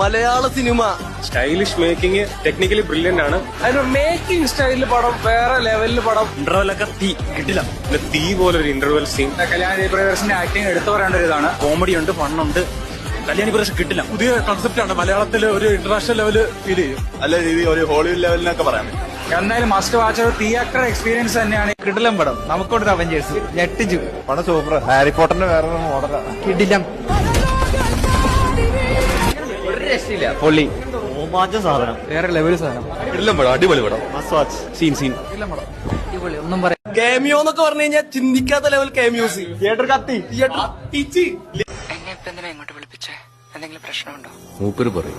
മലയാള cinema stylish making, technically brilliant ആണ്. അതിന്റെ making സ്റ്റൈലില് പടം വേറെ ലെവലില് പടം. ഇന്റർവെല്ലൊക്കെ കിട്ടില്ല. തീ പോലെ ഒരു ഇന്റർവെൽ സീൻ. കല്യാണി ബ്രദേഴ്സിന്റെ ആക്ടിങ് എടുത്തു പറയേണ്ട ഒരു ഇതാണ്. കോമഡി ഉണ്ട്, ഫണ്ണുണ്ട്. കല്യാണി ബ്രദേഴ്സ് കിട്ടില്ല. പുതിയ കൺസെപ്റ്റ് ആണ്. മലയാളത്തിൽ ഒരു ഇന്റർനാഷണൽ ലെവല് ഫീൽ ചെയ്യും. നല്ല രീതിയിൽ ഒരു ഹോളിവുഡ് ലെവലിനൊക്കെ പറയാൻ പറ്റും. എന്തായാലും മസ്റ്റ് വാച്ച് ഒരു തിയേറ്റർ എക്സ്പീരിയൻസ് തന്നെയാണ്. കിടിലം പടം. നമുക്കൊരു അവഞ്ചേഴ്സ് ഞെട്ടിച്ചു. പടം സൂപ്പർ. ഹാരി പോട്ടറിന്റെ വേറൊരു മോഡലാണ്. കിടിലം. ഒരു രക്ഷയില്ല. പൊള്ളി. ഓമാച്ച സാധനം. വേറെ ലെവൽ സാധനം. കിടിലം പടം. അടിപൊളി പടം. സീൻ അടിപൊളി. ഒന്നും പറയാം. കേമിയോ എന്നൊക്കെ പറഞ്ഞു കഴിഞ്ഞാൽ ചിന്തിക്കാത്ത ലെവൽ കേമിയോസ്. തിയേറ്റർ കത്തി. തിയേറ്റർ എന്നെ ഇപ്പൊ എന്തിനാ ഇങ്ങോട്ട് വിളിപ്പിച്ചേ? എന്തെങ്കിലും പ്രശ്നമുണ്ടോ? മൂപ്പര് പറയും